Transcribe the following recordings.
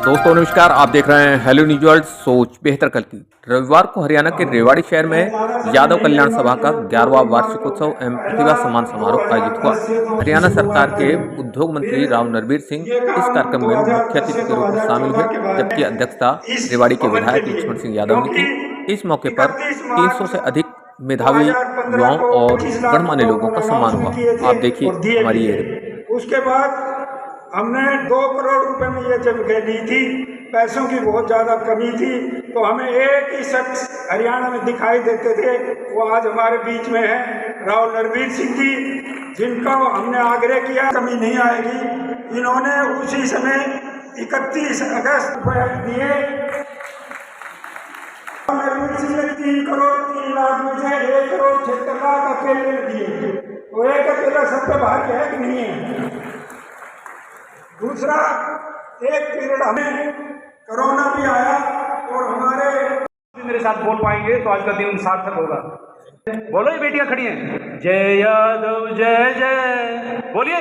दोस्तों नमस्कार, आप देख रहे हैं हेलो न्यूज वर्ल्ड। सोच बेहतर कल की। रविवार को हरियाणा के रेवाड़ी शहर में यादव कल्याण सभा का 11वां वार्षिकोत्सव एवं प्रतिभा सम्मान समारोह आयोजित हुआ। हरियाणा सरकार के उद्योग मंत्री राव नरवीर सिंह इस कार्यक्रम में मुख्य अतिथि के रूप में शामिल हुए, जबकि अध्यक्षता रेवाड़ी के विधायक लक्ष्मण सिंह यादव ने की। इस मौके पर 300 से अधिक मेधावी युवाओं और 25 लाख गणमान्य लोगों का सम्मान अनाउंसमेंट हुआ। किए थे आप देखिए और दिए हमारी भी ये है। रिपोर्ट। उसके बाद हमने 2 करोड़ रुपए में ये जगह ली थी। पैसों की बहुत ज़्यादा कमी थी, तो हमें एक ही शख्स हरियाणा में दिखाई देते थे, वो आज हमारे बीच में है, राव नरवीर सिंह जी, जिनका हमने आग्रह किया कमी नहीं आएगी। इन्होंने उसी समय 31 अगस्त को दिए। नरवीर सिंह ने 3 करोड़ 3 लाख में से 1 करोड़ 76 लाख अकेले दिए, तो एक अकेला सब पे भारी है कि नहीं है। दूसरा, एक पीरियड हमें कोरोना भी आया और हमारे मेरे साथ बोल पाएंगे तो आज का दिन सार्थक होगा। बोलो, ये बेटियां खड़ी हैं। जय यादव जय जय बोलिए।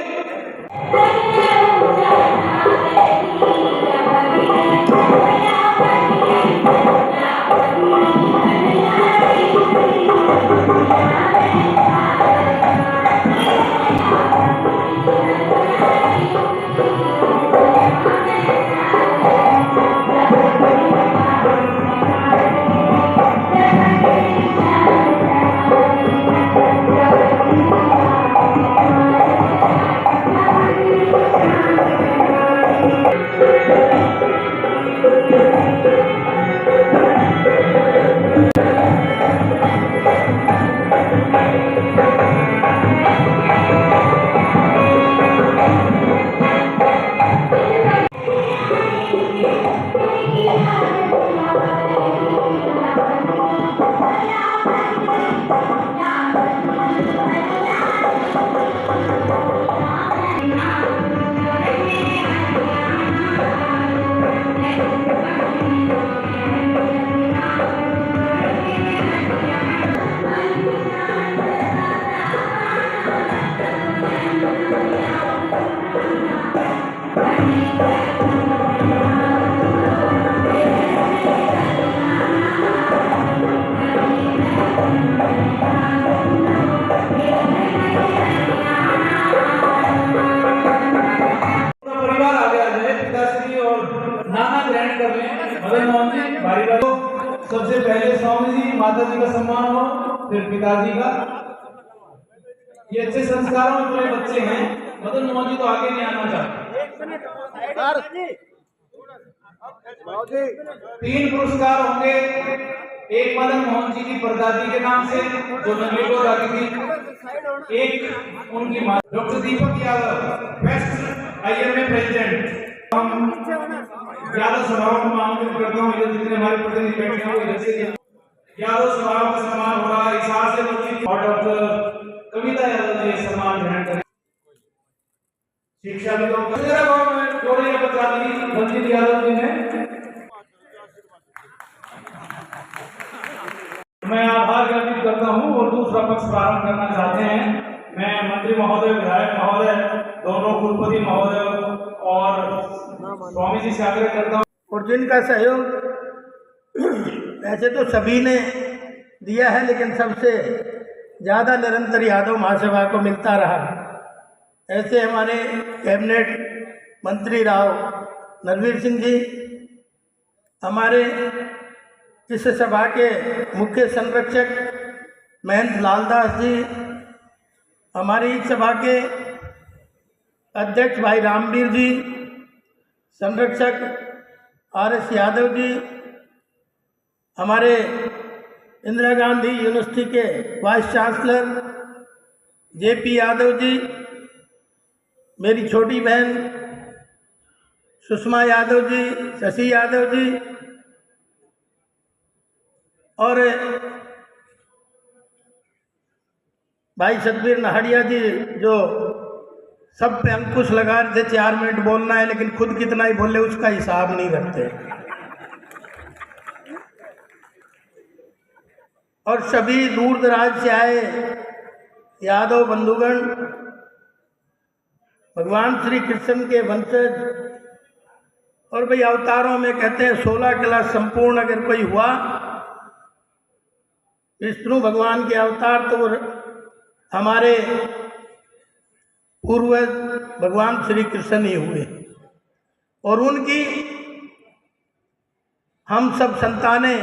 मदन मोहन जी बारी बारी। सबसे पहले स्वामी जी माता जी का सम्मान हो, फिर पिताजी का। ये अच्छे संस्कारों में बड़े बच्चे हैं। मदन मोहन जी तो आगे नहीं आना चाहते। 3 पुरस्कार होंगे। एक मदन मोहन जी की परदादी के नाम से जो नगेलो दादी थी, एक उनकी मां doctor Deepak Yadav, best IMA president. हम यादव समारोह को आमंत्रित करता हूँ। इधर जितने हमारे प्रतिनिधि बैठे हैं वो इधर से यादव समारोह का सम्मान हो रहा है। इसार से बच्ची और डॉक्टर कविता यादव जी सम्मान ग्रहण करें। शिक्षा विभाग वंचित यादव जी ने। मैं आभार व्यक्त करता हूँ और दूसरा पक्ष प्रारंभ करना चाहते हैं। मैं मंत्री महोदय, विधायक महोदय, दोनों कुलपति महोदय और स्वामी जी से आग्रह करता हूँ। और जिनका सहयोग ऐसे तो सभी ने दिया है, लेकिन सबसे ज़्यादा निरंतर यादव महासभा को मिलता रहा। ऐसे हमारे कैबिनेट मंत्री राव नरवीर सिंह जी, हमारे इस सभा के मुख्य संरक्षक महंत लालदास जी, हमारी इस सभा के अध्यक्ष भाई रामवीर जी, संरक्षक RS यादव जी, हमारे इंदिरा गांधी यूनिवर्सिटी के vice chancellor JP Yadav ji, मेरी छोटी बहन सुषमा यादव जी, शशि यादव जी, और भाई सतबीर नहड़िया जी, जो सब पे अंकुश लगा रहे थे 4 मिनट बोलना है, लेकिन खुद कितना ही बोले उसका हिसाब नहीं रखते। और सभी दूर दराज से आए यादव बंधुगण, भगवान श्री कृष्ण के वंशज, और भाई अवतारों में कहते हैं 16 कला संपूर्ण अगर कोई हुआ, विष्णु भगवान के अवतार तो वो हमारे पूर्वज भगवान श्री कृष्ण ही हुए, और उनकी हम सब संतानें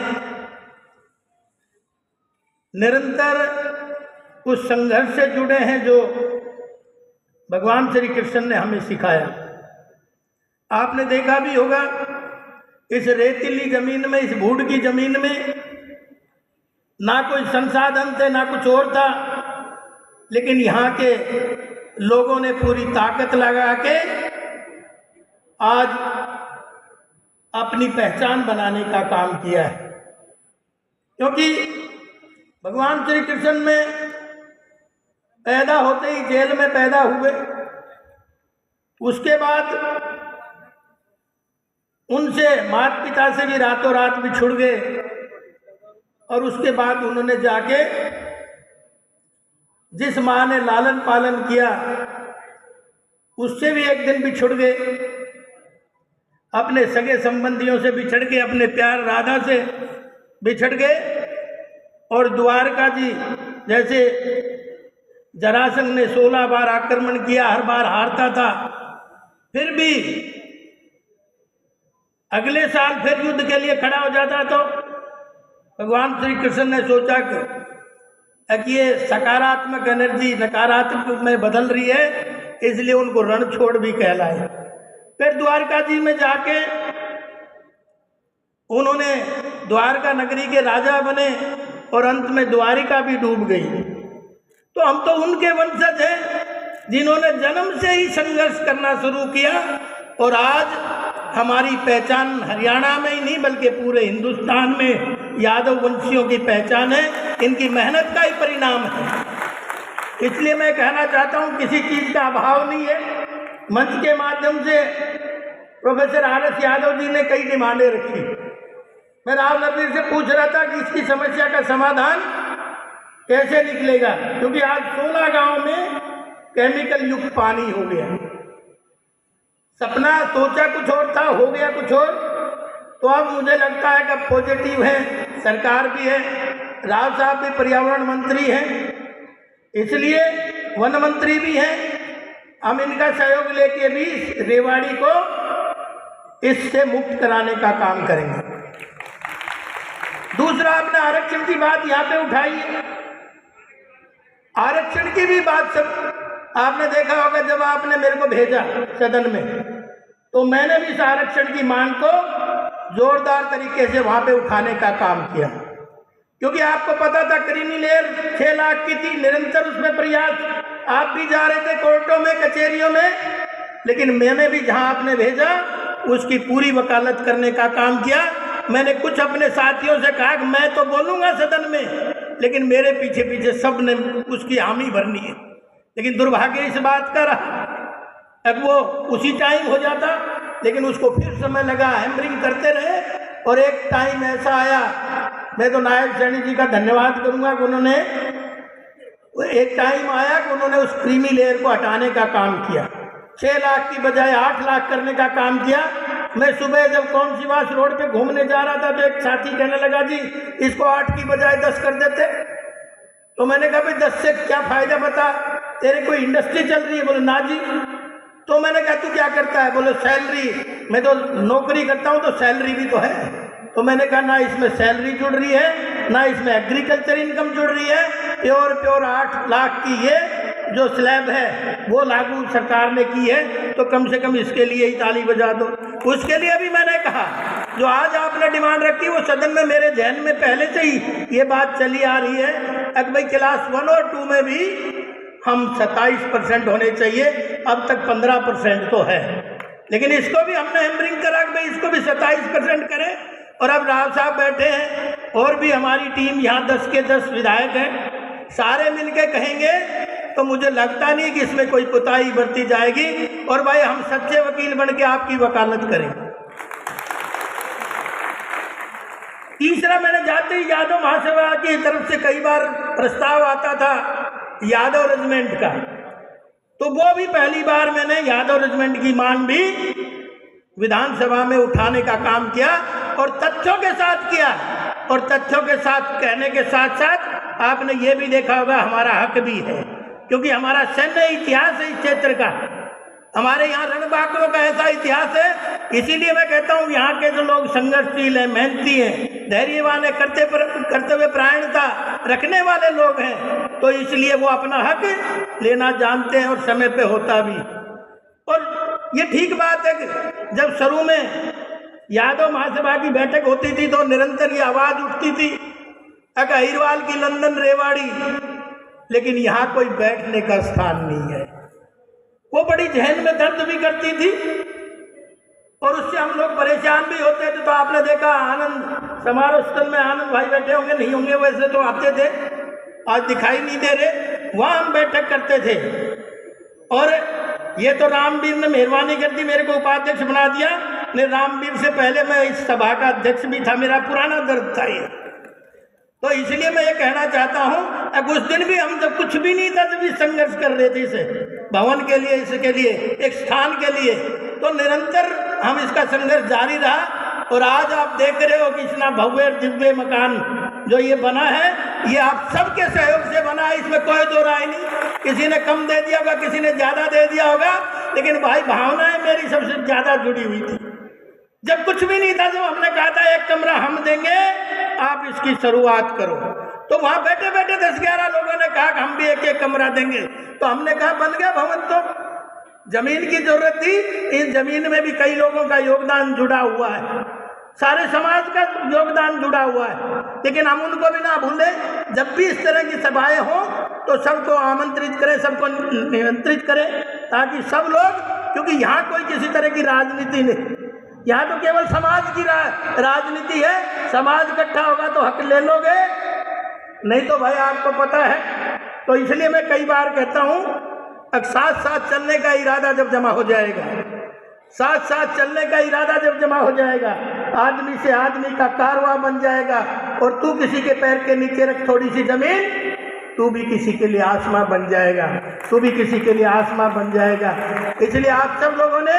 निरंतर उस संघर्ष से जुड़े हैं जो भगवान श्री कृष्ण ने हमें सिखाया। आपने देखा भी होगा, इस रेतीली जमीन में, इस भूड की जमीन में ना कोई संसाधन थे, ना कुछ और था, लेकिन यहाँ के लोगों ने पूरी ताकत लगा के आज अपनी पहचान बनाने का काम किया है। क्योंकि भगवान श्री कृष्ण में पैदा होते ही जेल में पैदा हुए, उसके बाद उनसे माता पिता से भी रातों रात बिछुड़ गए, और उसके बाद उन्होंने जाके जिस माँ ने लालन पालन किया उससे भी एक दिन बिछुड़ गए, अपने सगे संबंधियों से बिछड़ के, अपने प्यार राधा से बिछड़ गए, और द्वारका जी जैसे जरासंध ने 16 बार आक्रमण किया, हर बार हारता था, फिर भी अगले साल फिर युद्ध के लिए खड़ा हो जाता, तो भगवान श्री कृष्ण ने सोचा कि ये सकारात्मक एनर्जी नकारात्मक रूप में बदल रही है, इसलिए उनको रणछोड़ भी कहलाए। फिर द्वारका जी में जाके उन्होंने द्वारका नगरी के राजा बने, और अंत में द्वारिका भी डूब गई। तो हम तो उनके वंशज हैं जिन्होंने जन्म से ही संघर्ष करना शुरू किया, और आज हमारी पहचान हरियाणा में ही नहीं बल्कि पूरे हिंदुस्तान में यादव वंशियों की पहचान है, इनकी मेहनत का ही परिणाम है। इसलिए मैं कहना चाहता हूँ, किसी चीज़ का अभाव नहीं है। मंच के माध्यम से प्रोफेसर RS यादव जी ने कई डिमांडें रखी। मैं राव नबीर से पूछ रहा था कि इसकी समस्या का समाधान कैसे निकलेगा, क्योंकि आज 16 गांव में केमिकल युक्त पानी हो गया। सपना सोचा कुछ और था, हो गया कुछ और। तो अब मुझे लगता है कि पॉजिटिव है, सरकार भी है, राव साहब भी पर्यावरण मंत्री हैं, इसलिए वन मंत्री भी हैं, हम इनका सहयोग लेके भी रेवाड़ी को इससे मुक्त कराने का काम करेंगे। दूसरा, आपने आरक्षण की बात यहाँ पे उठाई है। आरक्षण की भी बात सब आपने देखा होगा, जब आपने मेरे को भेजा सदन में, तो मैंने भी इस आरक्षण की मांग को जोरदार तरीके से वहाँ पे उठाने का काम किया, क्योंकि आपको पता था क्रीमी लेयर 6 लाख की थी, निरंतर उसमें प्रयास, आप भी जा रहे थे कोर्टों में, कचहरियों में, लेकिन मैंने भी जहाँ आपने भेजा उसकी पूरी वकालत करने का काम किया। मैंने कुछ अपने साथियों से कहा कि मैं तो बोलूँगा सदन में, लेकिन मेरे पीछे पीछे सब ने उसकी हामी भरनी है। लेकिन दुर्भाग्य इस बात का रहा, अब वो उसी टाइम हो जाता, लेकिन उसको फिर समय लगा, हैमरिंग करते रहे, और एक टाइम ऐसा आया, मैं तो नायब सैनी जी का धन्यवाद करूंगा कि उन्होंने एक टाइम आया कि उन्होंने उस क्रीमी लेयर को हटाने का काम किया। 6 लाख की बजाय 8 लाख करने का काम किया। मैं सुबह जब कौनसीवास रोड पे घूमने जा रहा था, तो एक साथी कहने लगा, जी इसको 8 की बजाय 10 कर देते। तो मैंने कहा, भाई 10 से क्या फ़ायदा, बता, तेरे कोई इंडस्ट्री चल रही है? बोले ना जी। तो मैंने कहा, तू क्या करता है? बोले सैलरी, मैं तो नौकरी करता हूँ, तो सैलरी भी तो है। तो मैंने कहा, ना इसमें सैलरी जुड़ रही है, ना इसमें एग्रीकल्चर इनकम जुड़ रही है, प्योर 8 लाख की ये जो स्लैब है वो लागू सरकार ने की है, तो कम से कम इसके लिए ही ताली बजा दो। उसके लिए भी मैंने कहा, जो आज आपने डिमांड रखी, वो सदन में मेरे ध्यान में पहले से ही ये बात चली आ रही है कि भाई क्लास 1 और 2 में भी हम 27% होने चाहिए। अब तक 15% तो है, लेकिन इसको भी हमने हैमरिंग करा कि भाई इसको भी 27% करें। और अब राव साहब बैठे हैं, और भी हमारी टीम यहाँ 10 के 10 विधायक हैं, सारे मिलके कहेंगे तो मुझे लगता नहीं कि इसमें कोई कोताही बरती जाएगी। और भाई हम सच्चे वकील बन के आपकी वकालत करेंगे। तीसरा, मैंने जाते ही यादव महासभा की तरफ से कई बार प्रस्ताव आता था यादव रेजिमेंट का, तो वो भी पहली बार मैंने यादव रेजिमेंट की मांग भी विधानसभा में उठाने का काम किया और तथ्यों के साथ किया। और तथ्यों के साथ कहने के साथ साथ आपने ये भी देखा होगा हमारा हक भी है, क्योंकि हमारा सैन्य इतिहास है इस क्षेत्र का, हमारे यहाँ रणबांकुरों का ऐसा इतिहास है। इसीलिए मैं कहता हूँ यहाँ के जो लोग संघर्षशील हैं, मेहनती हैं, धैर्यवान है, कर्तव्य परायणता रखने वाले लोग हैं, तो इसलिए वो अपना हक लेना जानते हैं और समय पे होता भी। और ये ठीक बात है कि जब शुरू में यादव महासभा की बैठक होती थी तो निरंतर ये आवाज उठती थी अहिरवाल की लंदन रेवाड़ी, लेकिन यहाँ कोई बैठने का स्थान नहीं है। वो बड़ी जहन में दर्द भी करती थी और उससे हम लोग परेशान भी होते थे। तो आपने देखा आनंद समारोह स्थल में आनंद भाई बैठे होंगे, नहीं होंगे वैसे तो आते थे, आज दिखाई नहीं दे रहे, वहाँ हम बैठक करते थे। और ये तो रामवीर ने मेहरबानी कर दी, मेरे को उपाध्यक्ष बना दिया, नहीं रामवीर से पहले मैं इस सभा का अध्यक्ष भी था, मेरा पुराना दर्द था ये। तो इसलिए मैं ये कहना चाहता हूँ उस दिन भी हम जब कुछ भी नहीं था जब भी संघर्ष कर रहे थे इसे भवन के लिए, इसके लिए, एक स्थान के लिए, तो निरंतर हम इसका संघर्ष जारी रहा। और आज आप देख रहे हो कि इतना भव्य दिव्य मकान जो ये बना है, ये आप सबके सहयोग से बना है, इसमें कोई दो राय नहीं। किसी ने कम दे दिया होगा, किसी ने ज़्यादा दे दिया होगा, लेकिन भाई भावनाएं मेरी सबसे ज़्यादा जुड़ी हुई थी। जब कुछ भी नहीं था, जब हमने कहा था एक कमरा हम देंगे, आप इसकी शुरुआत करो, तो वहाँ बैठे बैठे 10-11 लोगों ने कहा कि हम भी एक कमरा देंगे। तो हमने कहा बन गया भवन। तो जमीन की जरूरत थी, इस जमीन में भी कई लोगों का योगदान जुड़ा हुआ है, सारे समाज का योगदान जुड़ा हुआ है, लेकिन हम उनको भी ना भूलें। जब भी इस तरह की सभाएं हो तो सबको आमंत्रित करें, सबको निमंत्रित करें, ताकि सब लोग, क्योंकि यहाँ कोई किसी तरह की राजनीति नहीं, यहाँ तो केवल समाज की राजनीति है। समाज इकट्ठा होगा तो हक ले लोगे, नहीं तो भाई आपको पता है। तो इसलिए मैं कई बार कहता हूँ साथ साथ चलने का इरादा जब जमा हो जाएगा, साथ साथ चलने का इरादा जब जमा हो जाएगा, आदमी से आदमी का कारवां बन जाएगा। और तू किसी के पैर के नीचे रख थोड़ी सी जमीन, तू भी किसी के लिए आसमां बन जाएगा, तू भी किसी के लिए आसमां बन जाएगा। इसलिए आप सब लोगों ने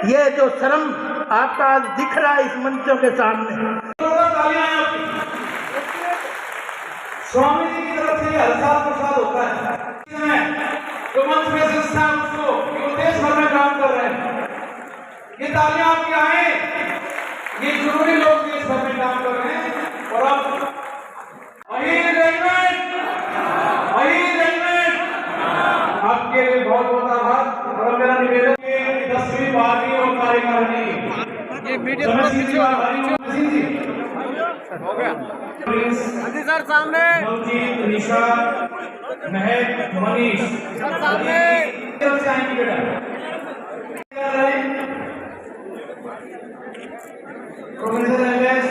ये जो शर्म आपका आज दिख रहा है इस मंचों के सामने, स्वामी जी की तरफ से हर साल प्रसाद होता है, जो मंच में संस्था उसको देश भर में काम कर रहे हैं, ये तालियां आपकी आए, ये जरूरी लोग देश भर में काम कर रहे हैं। और अब आपके लिए बहुत बहुत आभार। और मेरा निवेदन है 10वीं 12वीं और कार्यकारिणी हो गया जी सर सामने, निशा, महक, मनीष सर सामने प्रोफेसर एलएस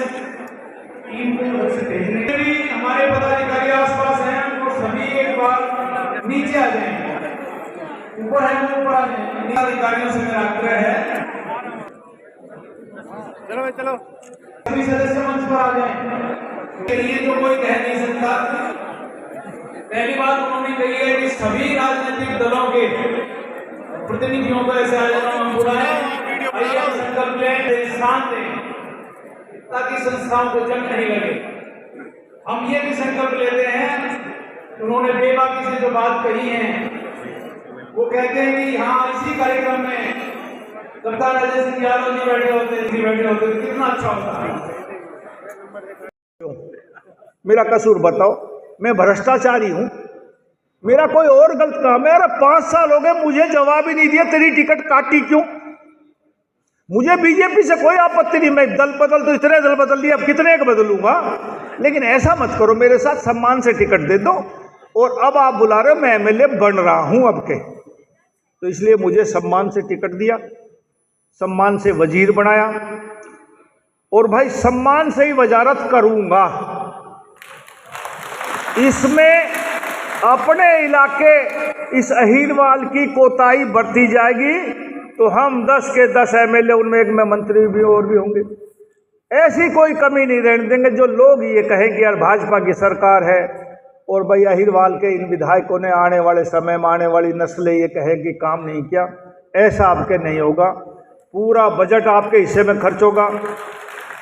टीम को घर से भेजने के लिए हमारे पदाधिकारी आसपास हैं, उनको सभी एक बार नीचे आ जाएं, ऊपर है वो ऊपर आ जाएं। अधिकारियों से मेरा आग्रह है, चलो भाई चलो, सभी सदस्य मंच पर आ जाएं। के लिए तो कोई कह नहीं सकता। पहली बात उन्होंने कही है कि सभी राजनीतिक दलों के प्रतिनिधियों को ऐसे आयोजनों में बुलाएं, संकल्प लें, स्थान दें, ताकि संस्थाओं को जंग नहीं लगे। हम ये भी संकल्प लेते हैं, उन्होंने बेबाकी से जो बात कही है, वो कहते हैं कि हाँ इसी कार्यक्रम में कप्तान अजय सिंह यादव जी बैठे होते कितना अच्छा होता। मेरा कसूर बताओ, मैं भ्रष्टाचारी हूं, मेरा कोई और गलत काम है? अरे 5 साल हो गए मुझे जवाब ही नहीं दिया, तेरी टिकट काटी क्यों? मुझे बीजेपी से कोई आपत्ति नहीं, मैं दल बदल तो इतने दल बदल दिए, अब कितने का बदलूंगा, लेकिन ऐसा मत करो, मेरे साथ सम्मान से टिकट दे दो। और अब आप बुला रहे हो, मैं एमएलए बन रहा हूं अब के, तो इसलिए मुझे सम्मान से टिकट दिया, सम्मान से वजीर बनाया, और भाई सम्मान से ही वजारत करूंगा। इसमें अपने इलाके इस अहीरवाल की कोताही बरती जाएगी तो हम 10 के 10 एमएलए, उनमें एक में मंत्री भी और भी होंगे, ऐसी कोई कमी नहीं रहने देंगे। जो लोग ये कहें कि यार भाजपा की सरकार है और भाई अहीरवाल के इन विधायकों ने आने वाले समय में आने वाली नस्लें ये कहे कि काम नहीं किया, ऐसा आपके नहीं होगा। पूरा बजट आपके हिस्से में खर्च होगा।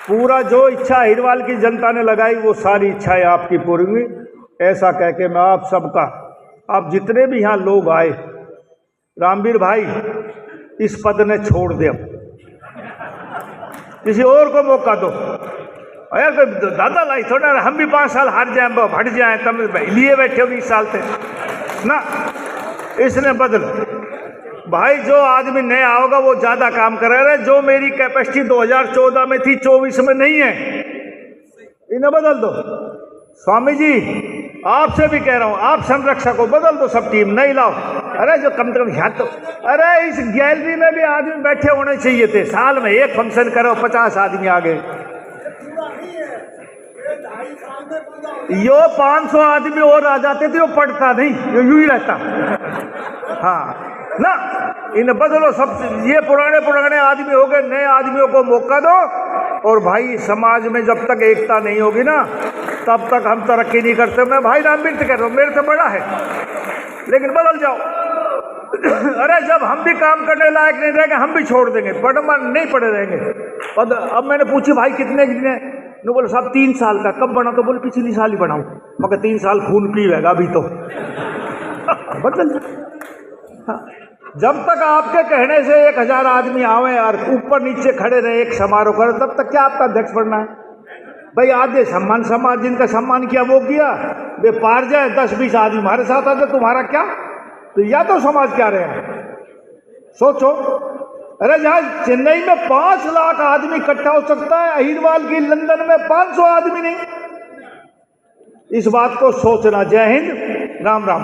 पूरा जो इच्छा अहिरवाल की जनता ने लगाई वो सारी इच्छाएं आपकी पूरी हुई। ऐसा कह के मैं आप सबका, आप जितने भी यहाँ लोग आए, रामवीर भाई इस पद ने छोड़ दे, अब किसी और को मौका दो। अरे दादा लाई थोड़ा, हम भी 5 साल हार जाए, हट जाए, तुम लिए बैठे हो 20 साल से ना, इसने बदल भाई। जो आदमी नया होगा वो ज्यादा काम करेगा। जो मेरी कैपेसिटी 2014 में थी 24 में नहीं है, इन्हें बदल दो। स्वामी जी आपसे भी कह रहा हूं, आप संरक्षक को बदल दो, सब टीम नहीं लाओ। अरे जो कम से कम यहाँ तो, अरे इस गैलरी में भी आदमी बैठे होने चाहिए थे। साल में एक फंक्शन करो, 50 आदमी आ गए। यो 500 आदमी और आ जाते थे, वो पढ़ता नहीं, यो यूं ही रहता। हाँ ना, इन बदलो सब। ये पुराने आदमी हो गए, नए आदमियों को मौका दो। और भाई समाज में जब तक एकता नहीं होगी ना, तब तक हम तरक्की नहीं करते। मैं भाई रामवीर से कह रहा हूँ, मेरे से बड़ा है, लेकिन बदल जाओ। अरे जब हम भी काम करने लायक नहीं रहेंगे, हम भी छोड़ देंगे, नहीं पड़े रहेंगे। अब मैंने पूछी भाई कितने ने बोले साहब 3 साल का। कब बना? तो बोले पिछली साल ही बनाऊं। मगर 3 साल खून पी रहेगा अभी तो। बदल हाँ। जब तक आपके कहने से 1000 आदमी आवे और ऊपर नीचे खड़े रहे, एक समारोह करे, तब तक क्या आपका अध्यक्ष बनना है? भाई आधे सम्मान समाज जिनका सम्मान किया वो किया, वे पार जाए 10-20 आदमी हमारे साथ आते, तुम्हारा क्या? तो या तो समाज क्या रहे हैं, सोचो। अरे जहां चेन्नई में 5 लाख आदमी इकट्ठा हो सकता है, अहिरवाल की लंदन में 500 आदमी नहीं। इस बात को सोचना। जय हिंद, राम राम।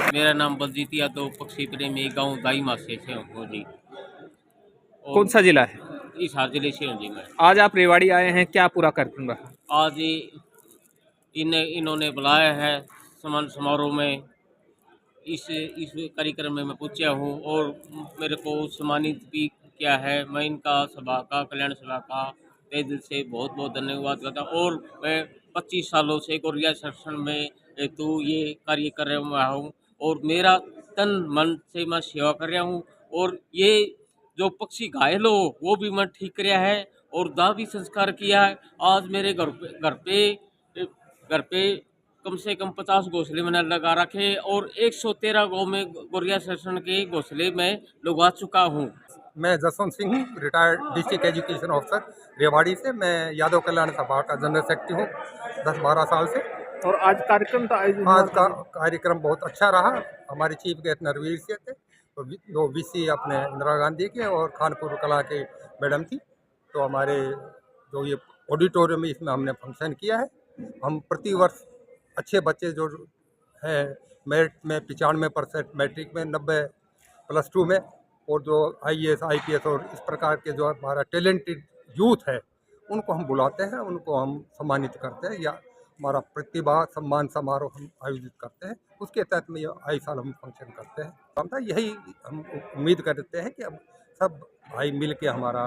मेरा नाम बलजीत यादव, पक्षी प्रेमी, गांव दाईमा से हूँ जी। कौन सा जिला है? हिसार जिले से हूँ जी मैं। आज आप रेवाड़ी आए हैं, क्या पूरा कार्यक्रम रहा? आज इन्होंने बुलाया है सम्मान समारोह में। इस कार्यक्रम में मैं पूछा हूँ और मेरे को सम्मानित भी किया है। मैं इनका सभा का, कल्याण सभा का तहे दिल से बहुत बहुत धन्यवाद करता हूँ। और मैं 25 सालों से गोरिया सेक्शन में तो ये कार्य कर रहा हूँ और मेरा तन मन से मैं सेवा कर रहा हूँ। और ये जो पक्षी घायल हो वो भी मैं ठीक किया है और दाह भी संस्कार किया है। आज मेरे घर पे कम से कम 50 घोंसले मैंने लगा रखे और 113 गाँव में गोरिया सेक्शन के घोंसले में लगा चुका हूँ। मैं जसवंत सिंह हूँ, retired district education officer Rewari से। मैं यादव कल्याण सभा का जनरल सेक्रेटरी हूँ 10-12 साल से। और आज कार्यक्रम था? आज का कार्यक्रम बहुत अच्छा रहा। हमारे चीफ गेस्ट नरवीर सिंह थे, तो जो VC अपने इंदिरा गांधी के और खानपुर कला के मैडम थी। तो हमारे जो ये ऑडिटोरियम में इसमें हमने फंक्शन किया है। हम प्रतिवर्ष अच्छे बच्चे जो हैं, मेरिट में 95%, मैट्रिक में 90, +2 में, और जो IAS IPS और इस प्रकार के जो हमारा टैलेंटेड यूथ है, उनको हम बुलाते हैं, उनको हम सम्मानित करते हैं, या हमारा प्रतिभा सम्मान समारोह हम आयोजित करते हैं। उसके तहत में आए साल हम फंक्शन करते हैं। यही हम उम्मीद करते हैं कि अब सब भाई मिल के हमारा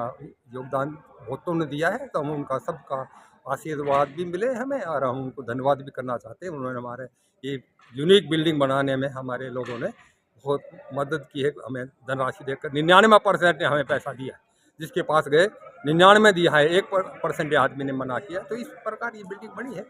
योगदान बहुतों ने दिया है, तो हम उनका सबका आशीर्वाद भी मिले हमें, और हम उनको धन्यवाद भी करना चाहते हैं। उन्होंने हमारे ये यूनिक बिल्डिंग बनाने में हमारे लोगों ने बहुत मदद की है। हमें धनराशि देकर 99% ने हमें पैसा दिया है। जिसके पास गए 99 दिया है, 1% आदमी ने मना किया। तो इस प्रकार ये बिल्डिंग बनी है।